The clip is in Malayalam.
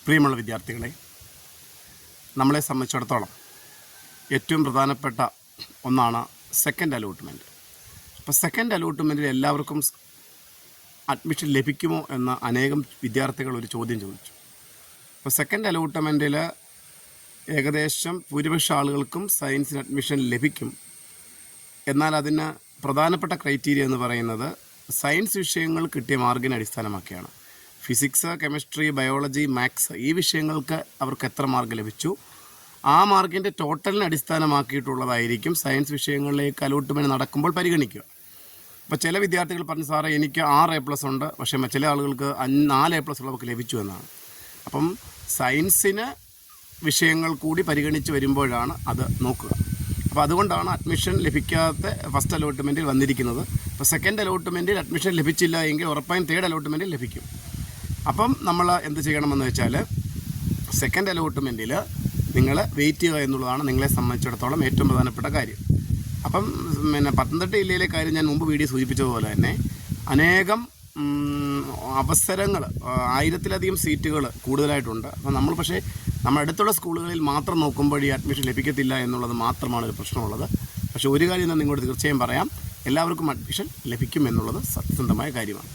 പ്രിയമുള്ള വിദ്യാർത്ഥികളെ, നമ്മളെ സംബന്ധിച്ചിടത്തോളം ഏറ്റവും പ്രധാനപ്പെട്ട ഒന്നാണ് സെക്കൻഡ് അലോട്ട്മെൻറ്റ്. അപ്പോൾ സെക്കൻഡ് അലോട്ട്മെൻറ്റിൽ എല്ലാവർക്കും അഡ്മിഷൻ ലഭിക്കുമോ എന്ന് അനേകം വിദ്യാർത്ഥികൾ ഒരു ചോദ്യം ചോദിച്ചു. അപ്പോൾ സെക്കൻഡ് അലോട്ട്മെൻറ്റിൽ ഏകദേശം ഭൂരിപക്ഷ ആളുകൾക്കും സയൻസിന് അഡ്മിഷൻ ലഭിക്കും. എന്നാൽ അതിന് പ്രധാനപ്പെട്ട ക്രൈറ്റീരിയ എന്ന് പറയുന്നത് സയൻസ് വിഷയങ്ങൾ കിട്ടിയ മാർക്കിനെ അടിസ്ഥാനമാക്കിയാണ്. ഫിസിക്സ്, കെമിസ്ട്രി, ബയോളജി, മാത്സ് ഈ വിഷയങ്ങൾക്ക് അവർക്ക് എത്ര മാർക്ക് ലഭിച്ചു, ആ മാർക്കിൻ്റെ ടോട്ടലിനെ അടിസ്ഥാനമാക്കിയിട്ടുള്ളതായിരിക്കും സയൻസ് വിഷയങ്ങളിലേക്ക് അലോട്ട്മെൻറ്റ് നടക്കുമ്പോൾ പരിഗണിക്കുക. അപ്പോൾ ചില വിദ്യാർത്ഥികൾ പറഞ്ഞു, സാറേ എനിക്ക് 6 A+ ഉണ്ട്, പക്ഷേ ചില ആളുകൾക്ക് 4 A+ ഉള്ളവർക്ക് ലഭിച്ചു എന്നാണ്. അപ്പം സയൻസിന് വിഷയങ്ങൾ കൂടി പരിഗണിച്ച് വരുമ്പോഴാണ് അത് നോക്കുക. അപ്പോൾ അതുകൊണ്ടാണ് അഡ്മിഷൻ ലഭിക്കാത്ത ഫസ്റ്റ് അലോട്ട്മെൻറ്റിൽ വന്നിരിക്കുന്നത്. അപ്പോൾ സെക്കൻഡ് അലോട്ട്മെൻറ്റിൽ അഡ്മിഷൻ ലഭിച്ചില്ല എങ്കിൽ ഉറപ്പായും തേർഡ് അലോട്ട്മെൻറ്റിൽ ലഭിക്കും. അപ്പം നമ്മൾ എന്ത് ചെയ്യണമെന്ന് വെച്ചാൽ സെക്കൻഡ് അലോട്ട്മെൻറ്റിൽ നിങ്ങൾ വെയിറ്റ് ചെയ്യുക എന്നുള്ളതാണ് നിങ്ങളെ സംബന്ധിച്ചിടത്തോളം ഏറ്റവും പ്രധാനപ്പെട്ട കാര്യം. അപ്പം പത്തനംതിട്ട ജില്ലയിലെ കാര്യം ഞാൻ മുമ്പ് വീഡിയോ സൂചിപ്പിച്ചതുപോലെ തന്നെ അനേകം അവസരങ്ങൾ, 1000-ലധികം സീറ്റുകൾ കൂടുതലായിട്ടുണ്ട്. അപ്പം നമ്മൾ അടുത്തുള്ള സ്കൂളുകളിൽ മാത്രം നോക്കുമ്പോൾ ഈ അഡ്മിഷൻ ലഭിക്കത്തില്ല എന്നുള്ളത് മാത്രമാണ് ഒരു പ്രശ്നമുള്ളത്. പക്ഷേ ഒരു കാര്യം ഞാൻ നിങ്ങളോട് തീർച്ചയായും പറയാം, എല്ലാവർക്കും അഡ്മിഷൻ ലഭിക്കും എന്നുള്ളത് സത്യസന്ധമായ കാര്യമാണ്.